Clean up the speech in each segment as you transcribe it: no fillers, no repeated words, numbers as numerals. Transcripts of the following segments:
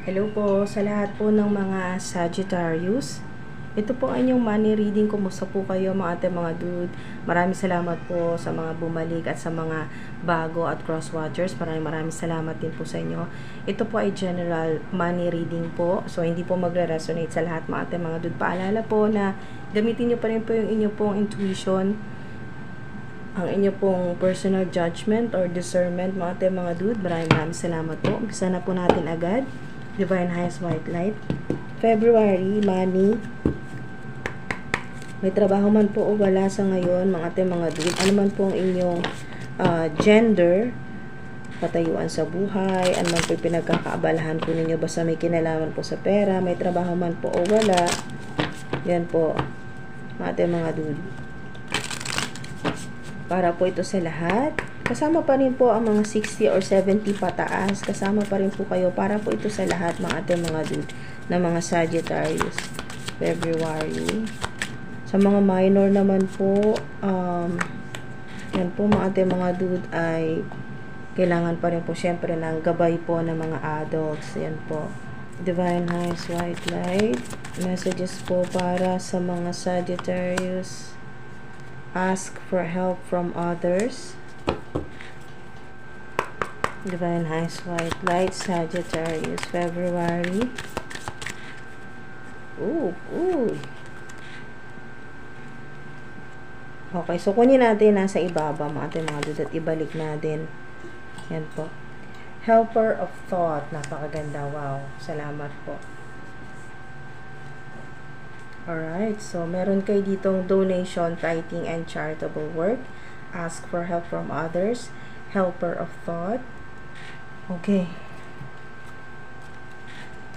Hello po sa lahat po ng mga Sagittarius. Ito po ang inyong money reading. Kumusta po kayo mga ate, mga dude? Maraming salamat po sa mga bumalik at sa mga bago at cross watchers. Maraming salamat din po sa inyo. Ito po ay general money reading po. So hindi po magre-resonate sa lahat mga ate, mga dude. Paalala po na gamitin nyo pa rin po yung inyo pong intuition, ang inyo pong personal judgment or discernment mga ate, mga dude. Maraming salamat po. Umpisa na po natin agad. Divine Highest White Light. February, money. May trabaho man po o wala sa ngayon, mga ate, mga dude. Ano man po ang inyong gender, patayuan sa buhay, ano man po yung pinagkakaabalahan po ninyo, basta may kinalaman po sa pera, may trabaho man po o wala. Yan po, mga ate, mga dude. Para po ito sa lahat. Kasama pa rin po ang mga 60 or 70 pataas. Kasama pa rin po kayo para po ito sa lahat mga ate, mga dude, na mga Sagittarius. February. Sa mga minor naman po, yan po mga ate, mga dude, ay kailangan pa rin po syempre ng gabay po ng mga adults. Yan po. Divine Highest White Light. Messages po para sa mga Sagittarius. Ask for help from others. Divine Highest White Light, Sagittarius, February. Ooh. Okay, so kunin natin nasa ibaba mga ate, mga dude, at ibalik natin. Yan po. Helper of Thought. Napakaganda. Wow. Salamat po. Alright, so meron kayo ditong donation, tithing, and charitable work. Ask for help from others. Helper of Thought. Okay.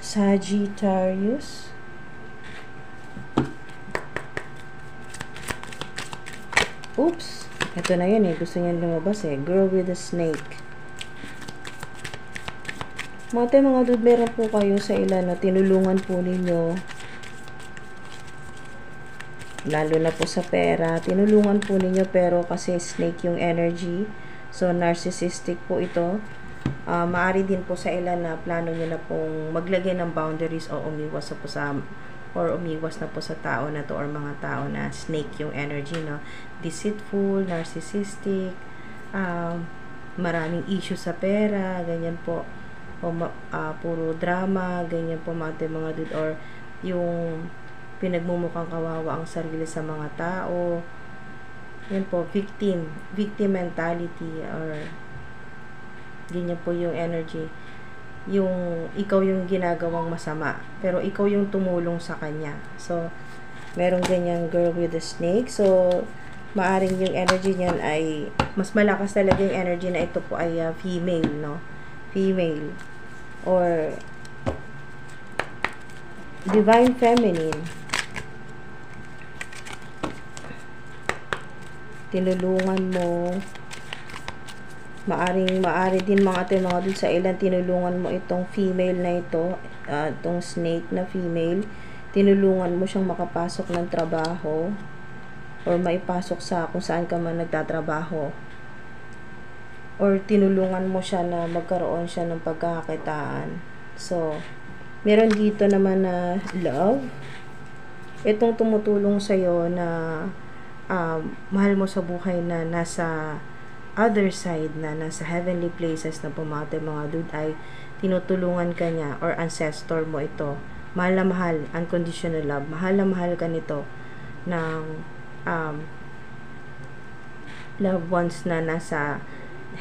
Sagittarius. Oops. Ito na yun eh. Gusto niya lumabas eh. Girl with a snake. Mga tayo, mga dude, meron po kayo sa ilan na tinulungan po ninyo. Lalo na po sa pera. Tinulungan po ninyo pero kasi snake yung energy. So, narcissistic po ito. Maari din po sa ilan na plano nyo na pong maglagay ng boundaries o umiwas na po sa tao na to or mga tao na snake yung energy, no? Deceitful, narcissistic, maraming issue sa pera, ganyan po. O puro drama, ganyan po mga dude, or yung pinagmumukhang kawawa ang sarili sa mga tao. Yan po, victim mentality, or ganyan po yung energy. Yung ikaw yung ginagawang masama, pero ikaw yung tumulong sa kanya. So, merong ganyang girl with a snake. So, maaring yung energy niyan ay mas malakas talaga yung energy na ito po ay female, no? Female. Or divine feminine. Tinulungan mo. Maari din mga ate, mga dun sa ilan, tinulungan mo itong female na ito, itong snake na female, tinulungan mo siyang makapasok ng trabaho or maipasok sa kung saan ka man nagtatrabaho, or tinulungan mo siya na magkaroon siya ng pagkakakitaan. So, meron dito naman na love, itong tumutulong sa'yo na mahal mo sa buhay na nasa other side, na nasa heavenly places na pumate mga dude, ay tinutulungan ka niya or ancestor mo ito. Mahal na mahal, unconditional love. Mahal na mahal ka nito ng loved ones na nasa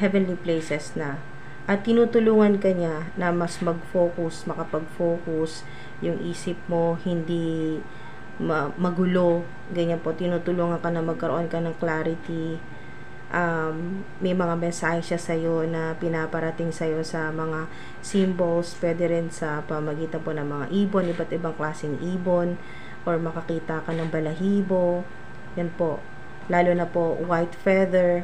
heavenly places na. At tinutulungan ka niya na mas makapag-focus, yung isip mo hindi magulo, ganyan po. Tinutulungan ka na magkaroon ka ng clarity. May mga mensahe siya sa'yo na pinaparating sa'yo sa mga symbols, pwede rin sa pamagitan po ng mga ibon, iba't ibang klaseng ibon, or makakita ka ng balahibo, yan po, lalo na po white feather,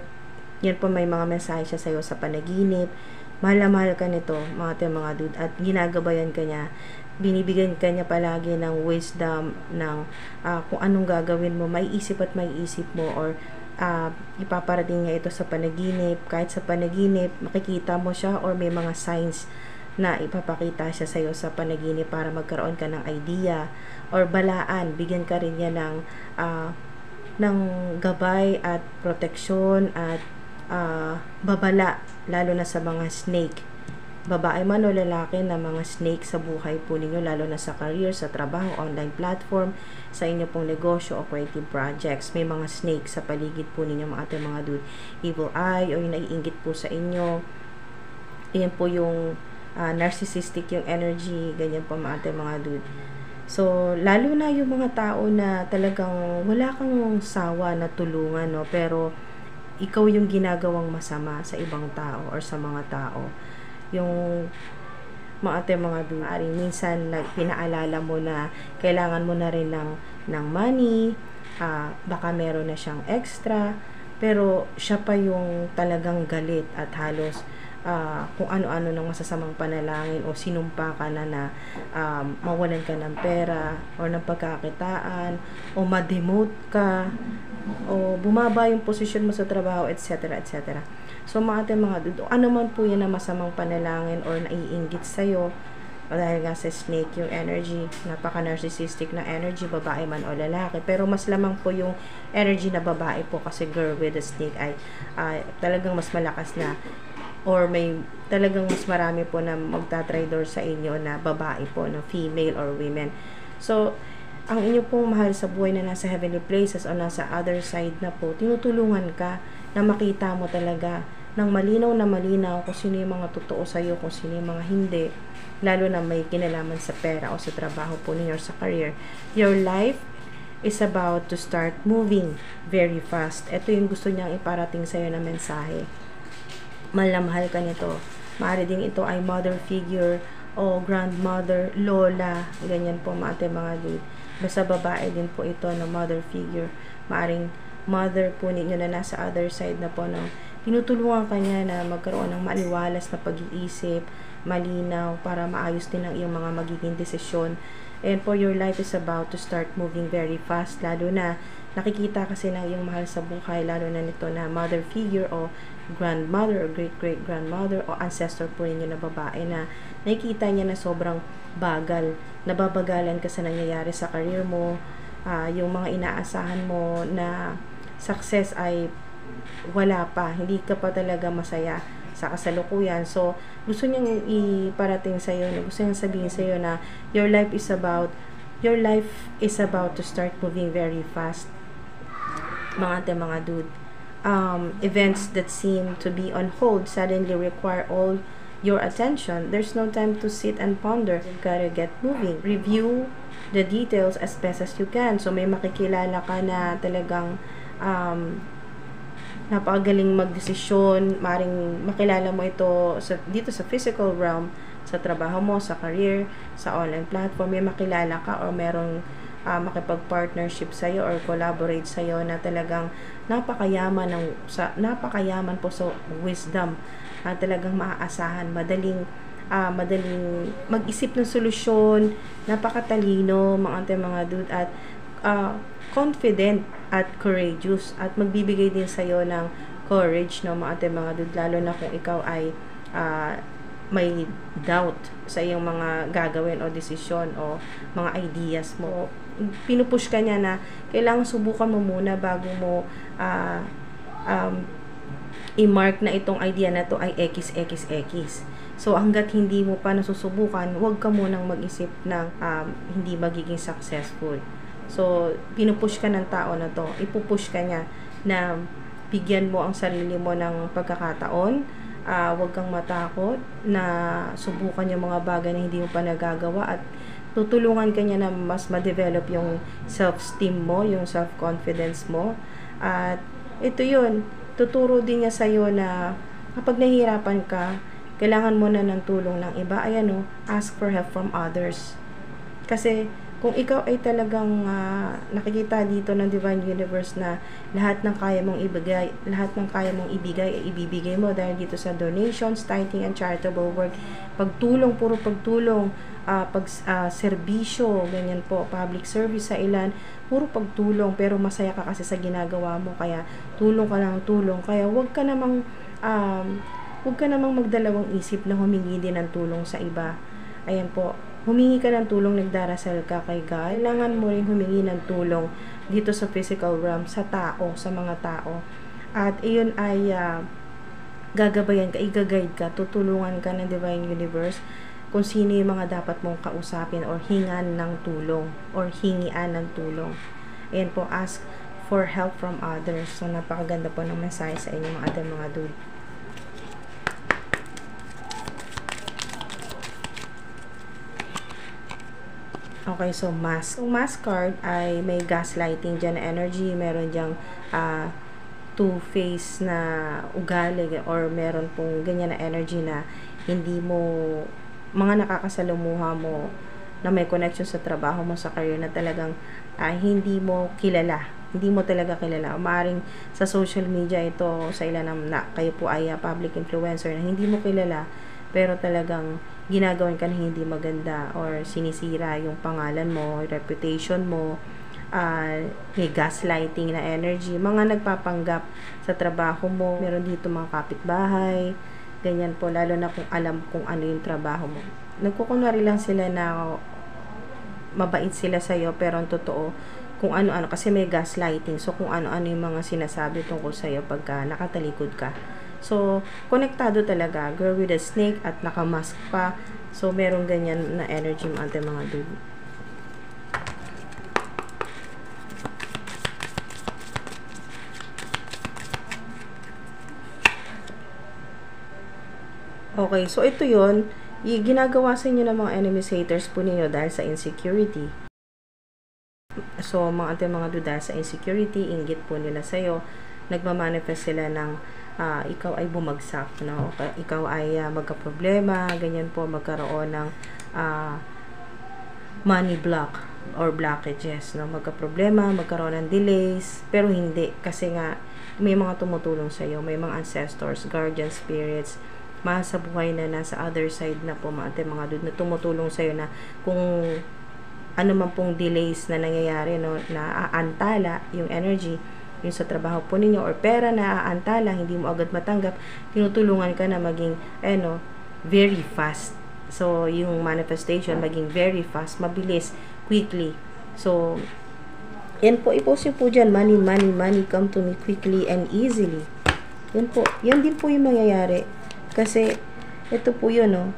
yan po, may mga mensahe siya sa'yo sa panaginip. Mahal na mahal ka nito mga dude, at ginagabayan ka niya, binibigyan ka niya palagi ng wisdom, ng kung anong gagawin mo, may isip mo, or ipaparating niya ito sa panaginip. Kahit sa panaginip makikita mo siya, or may mga signs na ipapakita siya sa'yo sa panaginip para magkaroon ka ng idea, or balaan, bigyan ka rin niya ng gabay at proteksyon at babala, lalo na sa mga snake, babae man o lalaki, na mga snake sa buhay po ninyo, lalo na sa career, sa trabaho, online platform, sa inyo pong negosyo o creative projects. May mga snake sa paligid po ninyo, mga ating mga dude. Evil eye, o yung naiinggit po sa inyo. Yan po yung narcissistic yung energy, ganyan po mga ating mga dude. So, lalo na yung mga tao na talagang wala kang sawa na tulungan, no? Pero ikaw yung ginagawang masama sa ibang tao or sa mga tao. Yung mga dude, minsan pinaalala mo na kailangan mo na rin ng money, baka meron na siyang extra, pero siya pa yung talagang galit at halos kung ano-ano ng masasamang panalangin, o sinumpa ka na mawalan ka ng pera or ng pagkakitaan, o ma-demote ka, o bumaba yung posisyon mo sa trabaho, etc. etc. So mga ating mga dude, ano man po yan na masamang panalangin or naiinggit sa'yo, o dahil nga sa snake yung energy, napaka-narcissistic na energy, babae man o lalaki, pero mas lamang po yung energy na babae po, kasi girl with a snake ay talagang mas malakas na, or may talagang mas marami po na magtatraidor sa inyo na babae po, na female or women. So ang inyo pong mahal sa buhay na nasa heavenly places o nasa other side na po, tinutulungan ka na makita mo talaga ng malinaw na malinaw kung sino yung mga totoo sa'yo, kung sino yung mga hindi, lalo na may kinalaman sa pera o sa trabaho po ninyo, sa career. Your life is about to start moving very fast. Ito yung gusto niyang iparating sa'yo na mensahe. Mahal na mahal ka nito. Maaari din ito ay mother figure o grandmother, lola, ganyan po mga dude. Basta babae din po ito na mother figure. Maaring mother po ninyo na nasa other side na po, no? Tinutulungan ka niya na magkaroon ng maliwalas na pag-iisip, malinaw, para maayos din ang iyong mga magiging desisyon. And for your life is about to start moving very fast, lalo na nakikita kasi ng iyong mahal sa buhay, lalo na nito na mother figure o grandmother o great-great-grandmother o ancestor po ninyo na babae, na nakikita niya na sobrang bagal, nababagalan ka sa nangyayari sa career mo, yung mga inaasahan mo na success ay wala pa, hindi ka pa talaga masaya sa kasalukuyan. So gusto niyang iparating sa iyo, gusto niyang sabihin sa iyo na your life is about to start moving very fast, mga dude. Events that seem to be on hold suddenly require all your attention. There's no time to sit and ponder. You gotta get moving. Review the details as best as you can. So may makikilala ka na talagang napakagaling magdesisyon. Maring makilala mo ito dito sa physical realm, sa trabaho mo, sa career, sa online platform. May makilala ka or merong makipag-partnership sa'yo or collaborate sa'yo na talagang napakayaman po sa wisdom, talagang maaasahan, madaling mag-isip ng solusyon, napakatalino mga dude, at confident at courageous, at magbibigay din sa'yo ng courage, no, mga dude, lalo na kung ikaw ay may doubt sa iyong mga gagawin o desisyon o mga ideas mo. Pinupush ka niya na kailangan subukan mo muna bago mo i-mark na itong idea na to ay XXX. So hanggat hindi mo pa nasusubukan, huwag ka munang mag-isip ng hindi magiging successful. So pinupush ka ng tao na to, ipupush ka niya na bigyan mo ang sarili mo ng pagkakataon. Huwag kang matakot na subukan yung mga bagay na hindi mo pa nagagawa, at tutulungan ka niya na mas ma-develop yung self-esteem mo, yung self-confidence mo. At ito yun, tuturo din niya sa'yo na kapag nahihirapan ka, kailangan mo na ng tulong ng iba, ask for help from others. Kasi kung ikaw ay talagang nakikita dito ng Divine Universe na lahat ng kaya mong ibigay ay ibibigay mo, dahil dito sa donations, tithing, and charitable work, pagtulong, puro pagtulong, serbisyo, ganyan po, public service sa ilan, puro pagtulong, pero masaya ka kasi sa ginagawa mo, kaya tulong ka lang tulong. Kaya wag ka namang huwag ka namang magdalawang isip na humingi din ng tulong sa iba. Ayan po, humingi ka ng tulong, nagdarasal ka kay God. Kailangan mo rin humingi ng tulong dito sa physical realm, sa tao, sa mga tao. At iyon ay gagabayan ka, i-guide ka, tutulungan ka ng Divine Universe kung sino yung mga dapat mong kausapin or hingan ng tulong or hingian ng tulong. Ayan po, ask for help from others. So, napakaganda po ng mensahe sa inyo mga dude. Okay, so mask. Yung mask card ay may gaslighting dyan na energy. Meron dyang two-face na ugali or meron pong ganyan na energy na hindi mo, mga nakakasalumuha mo na may connection sa trabaho mo, sa career na talagang hindi mo kilala. Hindi mo talaga kilala. Maaaring sa social media ito, sa ilan na kayo po ay public influencer na hindi mo kilala, pero talagang ginagawan ka na hindi maganda or sinisira yung pangalan mo, reputation mo, may gaslighting na energy, mga nagpapanggap sa trabaho mo. Meron dito mga kapitbahay, ganyan po, lalo na kung alam kung ano yung trabaho mo. Nagkukunwari lang sila na mabait sila sa'yo, pero ang totoo, kung ano-ano, kasi may gaslighting. So, kung ano-ano yung mga sinasabi tungkol sa'yo pagka nakatalikod ka. So, konektado talaga. Girl with a snake at nakamask pa. So, meron ganyan na energy mga dude. Okay, so ito yun. Ginagawa sa inyo ng mga enemies, haters po ninyo dahil sa insecurity. So, mga dude, dahil sa insecurity, inggit po nila sa'yo. Nagmamanifest sila ng ikaw ay bumagsak, no? Ikaw ay magka-problema, ganyan po, magkaroon ng money block or blockages, no? Magka-problema, magkaroon ng delays, pero hindi, kasi nga may mga tumutulong sa iyo, may mga ancestors, guardian spirits, mga sa buhay na nasa other side na po, mga dude, na tumutulong sa iyo na kung ano man pong delays na nangyayari, no, na aantala yung energy yung sa trabaho po ninyo or pera na aantala, hindi mo agad matanggap, tinutulungan ka na maging very fast. So, yung manifestation maging very fast, mabilis, quickly. So, yan po, i-post nyo po dyan, money, money, money come to me quickly and easily. Yan po, yan din po yung mangyayari. Kasi, ito po yun, no,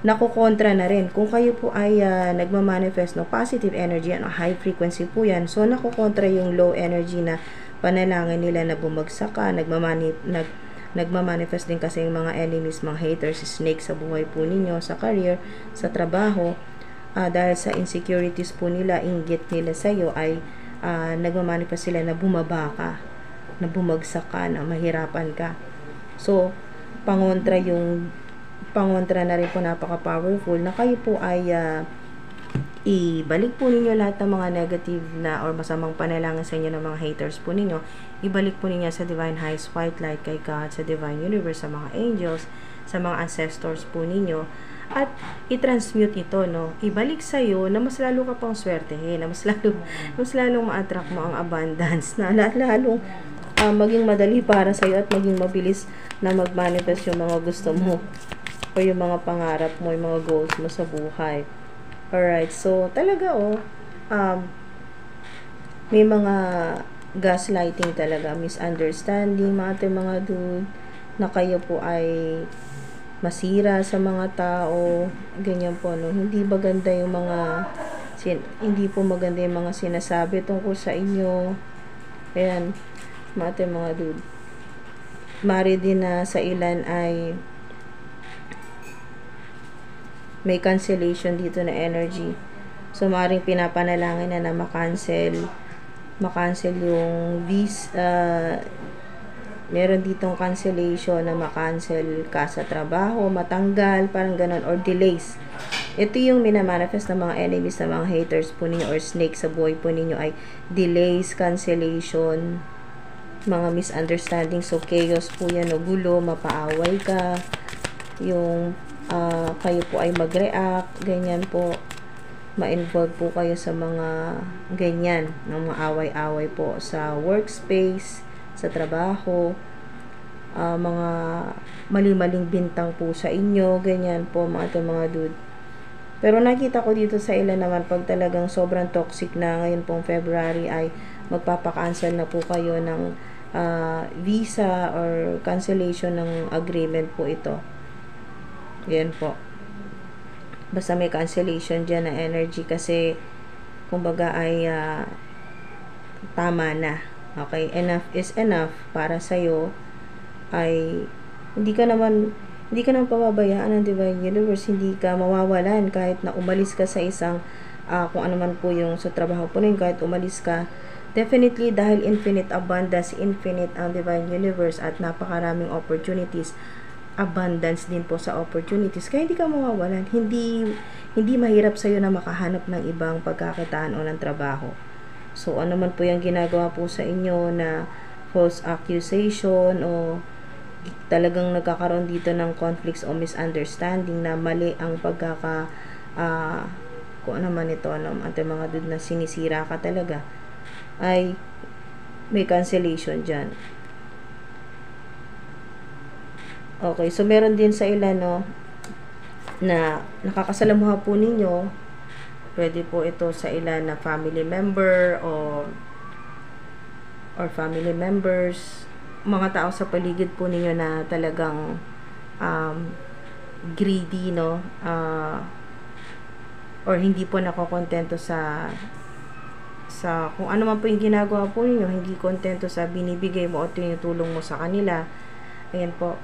nakukontra na rin. Kung kayo po ay nagmamanifest ng positive energy, high frequency po yan, so nakukontra yung low energy na panalangin nila na bumagsak ka, nagmamanifest din kasi yung mga enemies, mga haters, snakes sa buhay po ninyo, sa career, sa trabaho, dahil sa insecurities po nila, inggit nila sa'yo, ay nagmamanifest sila na bumaba ka, na bumagsak ka, na mahirapan ka. So, pangontra na rin po, napaka-powerful, na kayo po ay ibalik po ninyo lahat ng mga negative na or masamang panalangin sa inyo ng mga haters po ninyo, ibalik po ninyo sa Divine Highest White Light, kay God, sa Divine Universe, sa mga angels, sa mga ancestors po ninyo, at i-transmute ito, no, ibalik sa iyo na mas lalo ka pang swertehin, na mas lalong ma-attract mo ang abundance, na lalong maging madali para sa iyo at maging mabilis na mag-manifest yung mga gusto mo o yung mga pangarap mo, yung mga goals mo sa buhay. Alright, so talaga may mga gaslighting talaga, misunderstanding, mga dude, na kayo po ay masira sa mga tao, ganyan po, no. Hindi maganda yung hindi po maganda yung mga sinasabi tungkol sa inyo. Ayan, mga dude. Mari din na sa ilan ay may cancellation dito na energy. So, maaaring pinapanalangin na makancel yung meron ditong cancellation na makancel ka sa trabaho, matanggal, parang ganon, or delays. Ito yung minamanifest ng mga enemies, ng mga haters po ninyo or snake sa buhay po ninyo, ay delays, cancellation, mga misunderstanding. So, chaos po yan, o gulo, mapaaway ka, yung kayo po ay mag-react, ganyan po, ma-involve po kayo sa mga ganyan, ng mga away-away po sa workspace, sa trabaho, mga mali-maling bintang po sa inyo, ganyan po mga dude. Pero nakita ko dito sa ilan naman, pag talagang sobrang toxic na ngayon pong February, ay magpapakancel na po kayo ng visa or cancellation ng agreement po ito. Yan po. Basta may cancellation dyan na energy kasi kumbaga ay tama na. Okay, enough is enough para sa'yo. Ay hindi ka naman pababayaan ng Divine Universe, hindi ka mawawalan kahit na umalis ka sa isang kung ano man po yung sa trabaho po rin, kahit umalis ka, definitely dahil infinite abundance, infinite ang Divine Universe at napakaraming opportunities, abundance din po sa opportunities, kaya hindi ka mawawalan, hindi mahirap sa'yo na makahanap ng ibang pagkakitaan o ng trabaho. So ano man po yung ginagawa po sa inyo na false accusation o talagang nagkakaroon dito ng conflicts o misunderstanding na mali ang kung ano man ito, ating mga dude, na sinisira ka talaga, ay may cancellation dyan. Okay, so meron din sa ilan, no, na nakakasalamuha po ninyo. Pwede po ito sa ilan na family member or family members, mga tao sa paligid po ninyo na talagang greedy, no, or hindi po nakokontento sa kung ano man po yung ginagawa po ninyo, hindi kontento sa binibigay mo o tinutulong mo sa kanila. Ayan po,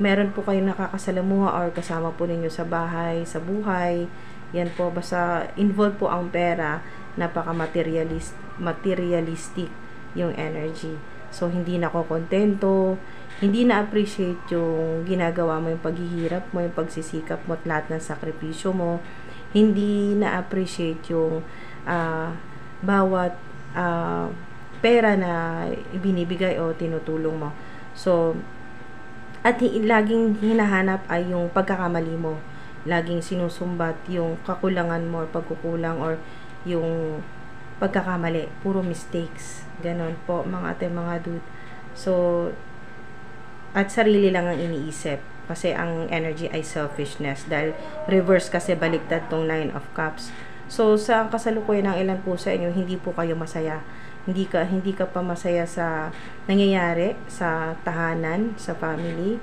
meron po kayong nakakasalamuha or kasama po ninyo sa bahay, sa buhay. Yan po, basta involved po ang pera, materialistic yung energy. So, hindi nakokontento, hindi na-appreciate yung ginagawa mo, yung paghihirap mo, yung pagsisikap mo at lahat ng sakripisyo mo. Hindi na-appreciate yung bawat pera na ibinibigay o tinutulong mo. So, at laging hinahanap ay yung pagkakamali mo. Laging sinusumbat yung kakulangan mo or pagkukulang or yung pagkakamali. Puro mistakes. Ganon po mga dude. So, at sarili lang ang iniisip. Kasi ang energy ay selfishness. Dahil reverse kasi baliktad tong 9 of Cups. So, sa kasalukuyan ng ilan po sa inyo, hindi po kayo masaya. Hindi ka pa masaya sa nangyayari sa tahanan, sa family,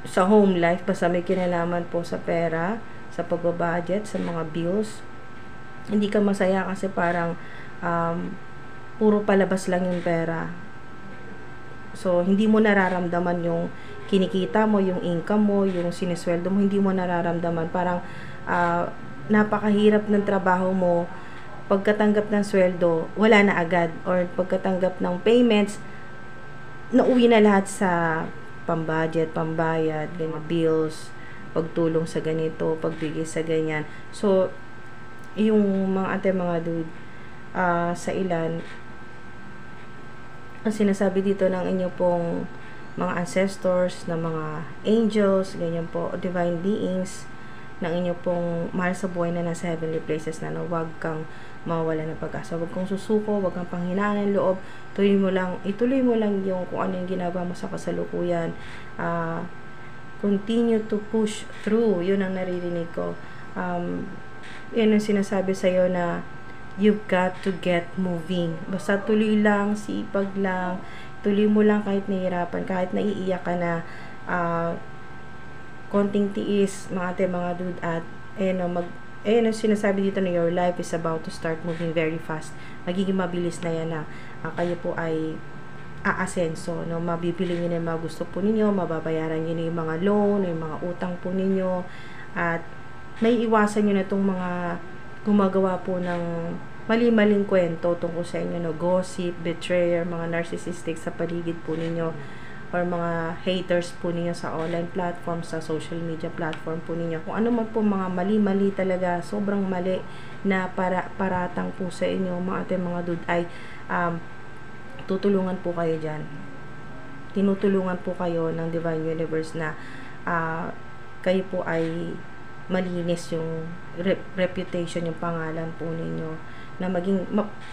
sa home life, basta may kinalaman po sa pera, sa pagbabudget, sa mga bills. Hindi ka masaya kasi parang puro palabas lang yung pera. So, hindi mo nararamdaman yung kinikita mo, yung income mo, yung sinisweldo mo, hindi mo nararamdaman. Parang napakahirap ng trabaho mo. Pagkatanggap ng sweldo, wala na agad. Or pagkatanggap ng payments, nauwi na lahat sa pambudget, pambayad, ganyan, bills, pagtulong sa ganito, pagbigay sa ganyan. So, yung mga dude, sa ilan, ang sinasabi dito ng inyo pong mga ancestors, na mga angels, ganyan po, divine beings, ng inyo pong mahal sa buhay na nasa heavenly places na huwag kang mawala ng pag-asa. Huwag kang susuko, huwag kang panghinaan ng loob. Ituloy mo lang yung kung ano yung ginagawa mo sa kasalukuyan. Continue to push through. Yun ang naririnig ko. Yun ang sinasabi sa'yo na you've got to get moving. Basta tuloy lang, sipag lang. Tuloy mo lang kahit nahihirapan, kahit naiiyak ka na, konting tiis, mga dude, at ang sinasabi dito na your life is about to start moving very fast. Magiging mabilis na yan na kayo po ay aasenso, no? Mabibili nyo na yung mga gusto po ninyo, mababayaran nyo na yung mga loan, yung mga utang po ninyo, at may iwasan nyo na itong mga gumagawa po ng mali-maling kwento tungkol sa inyo, no? Gossip, betrayer, mga narcissistic sa paligid po ninyo, or mga haters po ninyo sa online platform, sa social media platform po ninyo. Kung ano man po mga mali-mali talaga, sobrang mali na paratang po sa inyo, mga dude, ay tutulungan po kayo dyan. Tinutulungan po kayo ng Divine Universe na kayo po ay malinis yung reputation, yung pangalan po ninyo. na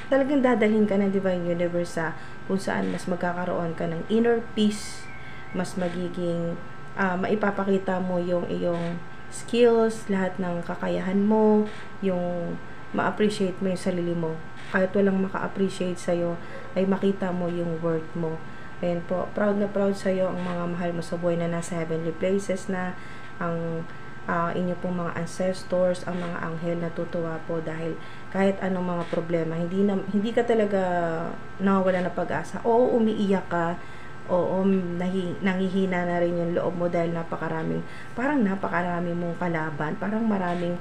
talagang dadalhin ka ng Divine Universe sa kung saan mas magkakaroon ka ng inner peace, mas magiging maipapakita mo yung iyong skills, lahat ng kakayahan mo, yung ma-appreciate mo yung sarili mo. Kahit walang maka-appreciate sa'yo, ay makita mo yung worth mo. Ayan po, proud na proud sa'yo ang mga mahal mo sa buhay na nasa heavenly places na, ang inyo pong mga ancestors, ang mga anghel natutuwa po dahil kahit anong mga problema, hindi ka talaga nawawala ng pag-asa. Oo, umiiyak ka, oo, nangihina na rin yung loob mo dahil parang napakarami mong kalaban, parang maraming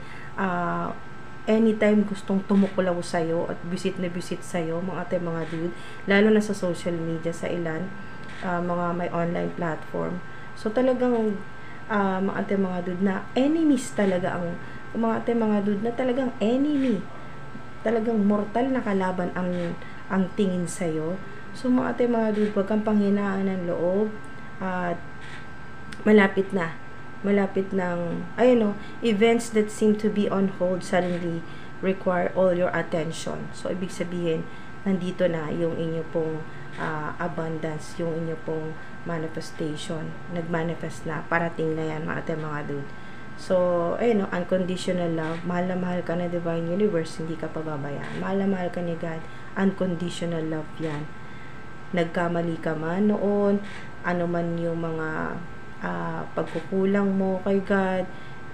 anytime gustong tumuklaw sa'yo at visit na visit sa'yo, mga dude, lalo na sa social media, sa ilan, mga may online platform. So talagang mga dude na enemies talaga mga dude na talagang enemy, talagang mortal na kalaban ang tingin sa'yo. So mga dude, wag kang panghinaan ng loob at malapit ng events that seem to be on hold suddenly require all your attention. So ibig sabihin, nandito na yung inyo pong abundance, yung inyo pong manifestation, nagmanifest na, parating na yan mga dude. So unconditional love, mahal na mahal ka na Divine Universe, hindi ka pababayaan, mahal na mahal ka ni God, unconditional love yan. Nagkamali ka man noon, ano man yung mga pagkukulang mo kay God,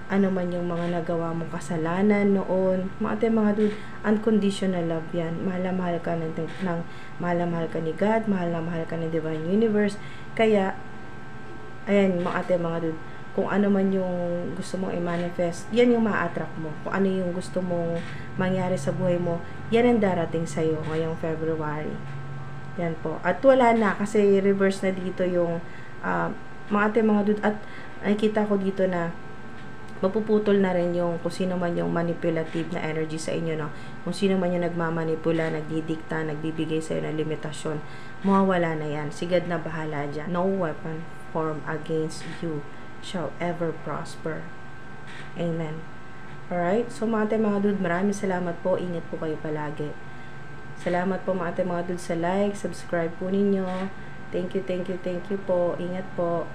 ano man yung mga nagawa mong kasalanan noon, mga dude, unconditional love yan. Mahal na mahal ka ni God, mahal na mahal ka ng Divine Universe. Kaya ayan mga dude, kung ano man yung gusto mong i-manifest, yan yung ma-attract mo. Kung ano yung gusto mong mangyari sa buhay mo, yan ang darating sa'yo ngayong February. Yan po. At wala na, kasi reverse na dito yung mga dude, at nakikita ko dito na mapuputol na rin yung kung sino man yung manipulative na energy sa inyo, no? Kung sino man yung nagmamanipula, nagdidikta, nagbibigay sa'yo ng limitasyon, mawawala na yan. Si God na bahala dyan. No weapon formed against you shall ever prosper. Amen. Alright? So mga dude, maraming salamat po. Ingat po kayo palagi. Salamat po mga dude sa like, subscribe po ninyo. Thank you po. Ingat po.